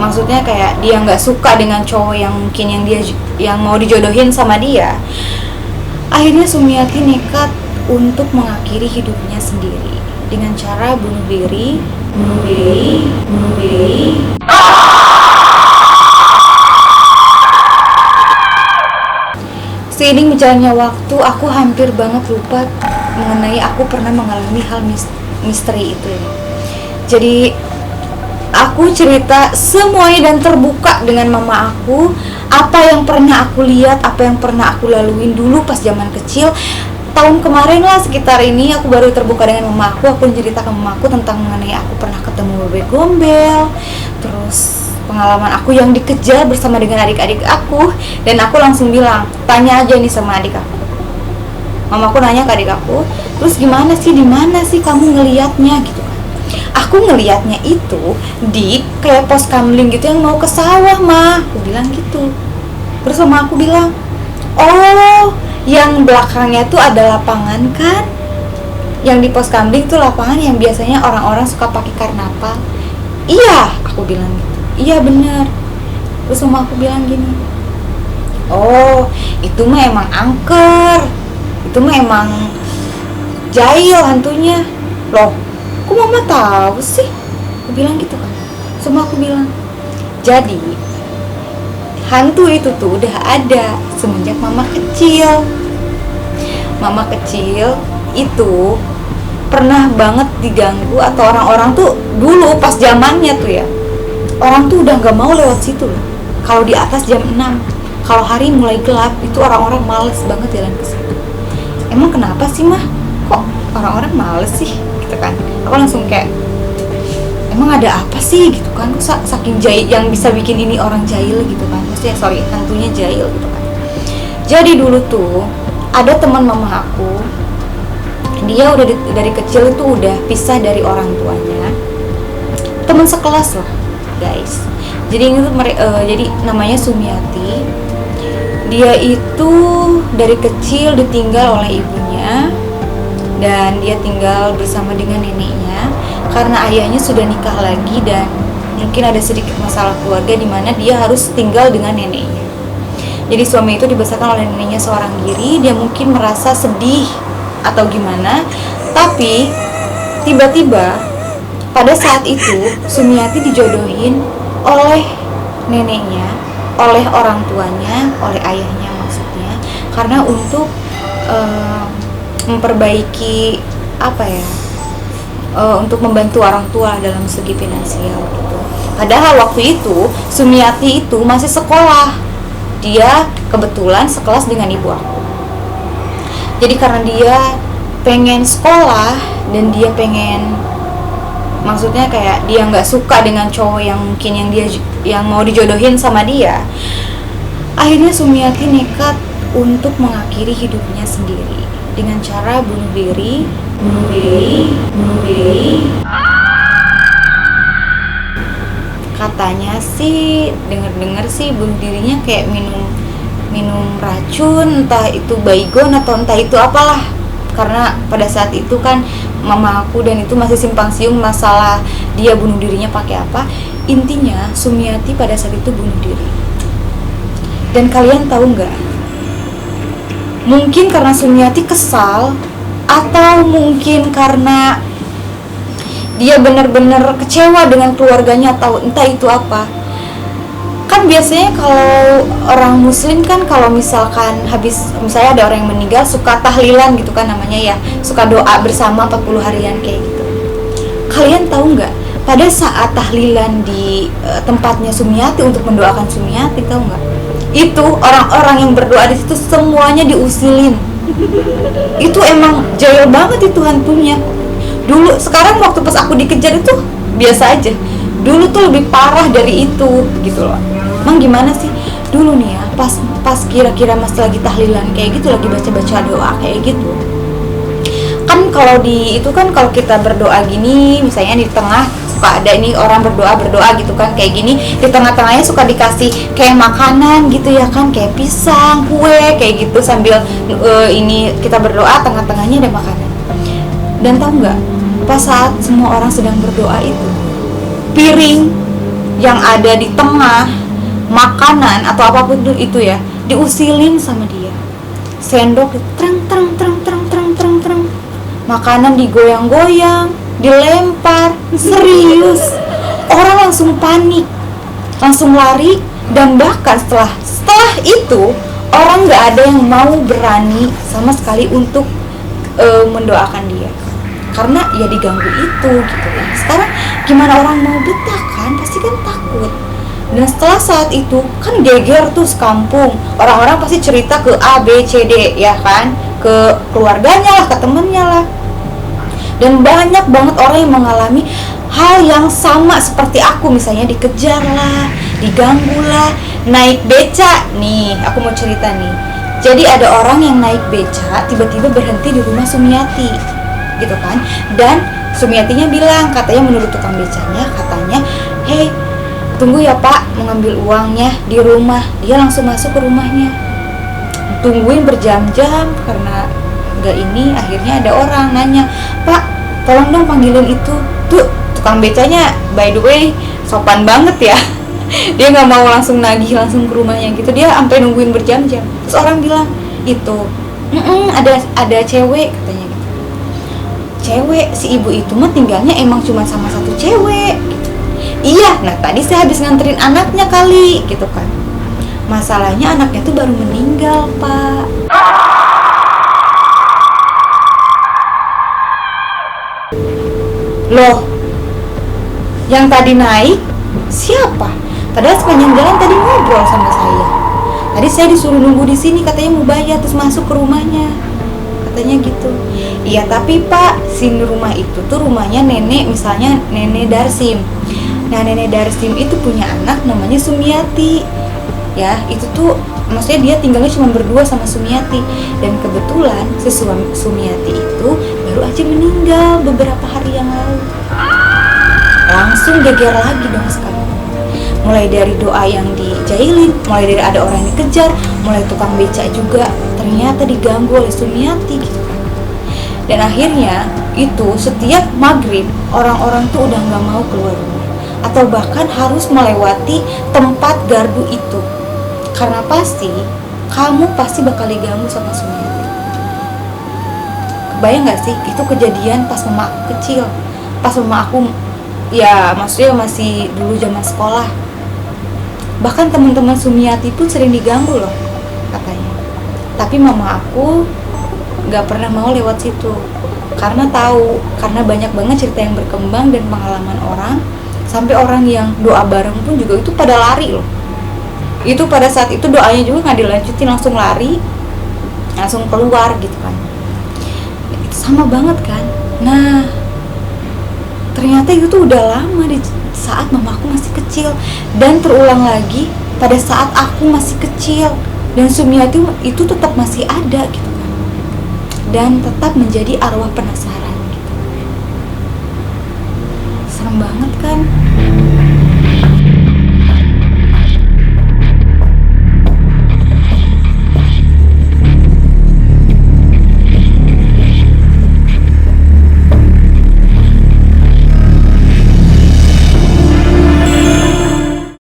maksudnya kayak dia nggak suka dengan cowok yang mungkin yang mau dijodohin sama dia. Akhirnya Sumiati nekat untuk mengakhiri hidupnya sendiri dengan cara bunuh diri. Seiring berjalannya waktu, aku hampir banget lupa mengenai aku pernah mengalami hal misteri itu. Jadi aku cerita semuanya dan terbuka dengan mama aku, apa yang pernah aku lihat, apa yang pernah aku laluin dulu pas zaman kecil. Tahun kemarin lah sekitar ini aku baru terbuka dengan mama aku cerita ke mama aku tentang mengenai aku pernah ketemu bebek gombel, terus pengalaman aku yang dikejar bersama dengan adik-adik aku. Dan aku langsung bilang, tanya aja nih sama adik aku. Mamaku nanya ke adik aku, terus gimana sih, di mana sih kamu ngelihatnya gitu kan. Aku ngelihatnya itu di kayak pos kamling gitu yang mau ke sawah mah, aku bilang gitu. Terus mama aku bilang, oh yang belakangnya tuh ada lapangan kan, yang di pos kamling tuh lapangan yang biasanya orang-orang suka pakai karnaval. Iya, aku bilang gitu. Iya bener. Terus mama aku bilang gini, oh itu mah emang angker, itu mah emang jahil hantunya. Loh, kok mama tahu sih? Aku bilang gitu kan. Semua aku bilang, jadi hantu itu tuh udah ada semenjak mama kecil. Mama kecil itu pernah banget diganggu, atau orang-orang tuh dulu pas zamannya tuh ya, orang tuh udah gak mau lewat situ lah. Kalau di atas jam 6, kalau hari mulai gelap, itu orang-orang males banget jalan ke situ. Emang kenapa sih mah? Kok orang-orang males sih? Gitu kan. Aku langsung kayak, emang ada apa sih gitu kan? Kok saking jahil yang bisa bikin ini orang jahil gitu kan? Maksudnya hantunya jahil gitu kan. Jadi dulu tuh ada teman mama aku, dia udah dari kecil itu udah pisah dari orang tuanya. Teman sekelas lah guys. Jadi ini tuh jadi namanya Sumiati. Dia itu dari kecil ditinggal oleh ibunya, dan dia tinggal bersama dengan neneknya karena ayahnya sudah nikah lagi, dan mungkin ada sedikit masalah keluarga di mana dia harus tinggal dengan neneknya. Jadi suami itu dibesarkan oleh neneknya seorang diri. Dia mungkin merasa sedih atau gimana, tapi tiba-tiba pada saat itu Sumiati dijodohin oleh neneknya, oleh orang tuanya, oleh ayahnya maksudnya, karena untuk memperbaiki apa ya, untuk membantu orang tua dalam segi finansial gitu. Padahal waktu itu Sumiati itu masih sekolah, dia kebetulan sekelas dengan ibu aku. Jadi karena dia pengen sekolah dan dia pengen, maksudnya kayak dia nggak suka dengan cowok yang mungkin yang mau dijodohin sama dia, akhirnya Sumiati nekat untuk mengakhiri hidupnya sendiri dengan cara bunuh diri. Katanya sih, dengar sih bunuh dirinya kayak minum racun, entah itu baygon atau entah itu apalah. Karena pada saat itu kan mama aku dan itu masih simpang siung masalah dia bunuh dirinya pakai apa. Intinya Sumiati pada saat itu bunuh diri. Dan kalian tahu nggak? Mungkin karena Sumiati kesal, atau mungkin karena dia benar-benar kecewa dengan keluarganya, atau entah itu apa. Kan biasanya kalau orang muslim kan, kalau misalkan misalnya ada orang yang meninggal, suka tahlilan gitu kan namanya ya, suka doa bersama 40 harian kayak gitu. Kalian tahu nggak, pada saat tahlilan di tempatnya Sumiati untuk mendoakan Sumiati, tahu nggak, itu orang-orang yang berdoa di situ semuanya diusilin. Itu emang jahil banget itu hantunya dulu. Sekarang waktu pas aku dikejar itu biasa aja, dulu tuh lebih parah dari itu gitu loh. Emang gimana sih dulu nih ya, pas kira-kira mas lagi tahlilan kayak gitu, lagi baca-baca doa kayak gitu kan, kalau kalau kita berdoa gini, misalnya di tengah suka ada ini orang berdoa gitu kan, kayak gini di tengah-tengahnya suka dikasih kayak makanan gitu ya kan, kayak pisang, kue kayak gitu, sambil ini kita berdoa, tengah-tengahnya ada makanan. Dan tahu nggak, pas saat semua orang sedang berdoa itu, piring yang ada di tengah makanan atau apapun itu ya, diusilin sama dia. Sendok treng treng treng treng treng treng treng, makanan digoyang-goyang, dilempar. Serius, orang langsung panik, langsung lari. Dan bahkan setelah itu orang nggak ada yang mau berani sama sekali untuk mendoakan dia, karena ya diganggu itu gitu kan. Sekarang gimana orang mau betah kan, pasti kan takut. Dan setelah saat itu kan geger tuh sekampung, orang-orang pasti cerita ke A, B, C, D ya kan, ke keluarganya lah, ke temennya lah. Dan banyak banget orang yang mengalami hal yang sama seperti aku, misalnya dikejar lah, diganggu lah. Naik beca nih, aku mau cerita nih. Jadi ada orang yang naik beca tiba-tiba berhenti di rumah Sumiati gitu kan. Dan Sumiatinya bilang, katanya menurut tukang becanya, katanya, "Hei, tunggu ya Pak, mengambil uangnya di rumah." Dia langsung masuk ke rumahnya, tungguin berjam-jam karena nggak ini. Akhirnya ada orang nanya, "Pak, tolong dong panggilin itu." Tuh tukang becanya by the way sopan banget ya. Dia nggak mau langsung nagih langsung ke rumahnya gitu, dia sampai nungguin berjam-jam. Terus orang bilang itu, ada cewek katanya gitu. Cewek, si ibu itu mah tinggalnya emang cuma sama satu cewek gitu. Iya, nah tadi saya habis nganterin anaknya kali gitu kan. Masalahnya anaknya tuh baru meninggal Pak. Loh, yang tadi naik siapa? Padahal sepanjang jalan tadi ngobrol sama saya. Tadi saya disuruh nunggu di sini, katanya mau bayar terus masuk ke rumahnya. Katanya gitu. Iya, tapi Pak, si rumah itu tuh rumahnya nenek, misalnya Nenek Darsim. Nah, Nenek Darsim itu punya anak namanya Sumiati. Ya, itu tuh maksudnya dia tinggalnya cuma berdua sama Sumiati. Dan kebetulan si Sumiati itu baru aja meninggal beberapa hari yang lalu. Langsung geger lagi dong sekarang. Mulai dari doa yang dijailin, mulai dari ada orang yang dikejar, mulai tukang beca juga ternyata diganggu oleh Sumiati gitu kan. Dan akhirnya itu setiap maghrib orang-orang tuh udah nggak mau keluar rumah, atau bahkan harus melewati tempat gardu itu, karena kamu pasti bakal diganggu sama Sumiati. Kebayang nggak sih itu kejadian pas mama aku kecil, pas mama aku ya maksudnya masih dulu zaman sekolah. Bahkan teman-teman Sumiati pun sering diganggu loh katanya. Tapi mama aku nggak pernah mau lewat situ, karena banyak banget cerita yang berkembang dan pengalaman orang, sampai orang yang doa bareng pun juga itu pada lari loh. Itu pada saat itu doanya juga nggak dilanjutin, langsung lari, langsung keluar gitu kan. Itu sama banget kan. Nah, ternyata itu tuh udah lama di saat mamaku masih kecil, dan terulang lagi pada saat aku masih kecil, dan Sumiati itu tetap masih ada gitu kan, dan tetap menjadi arwah penasaran gitu. Serem banget kan.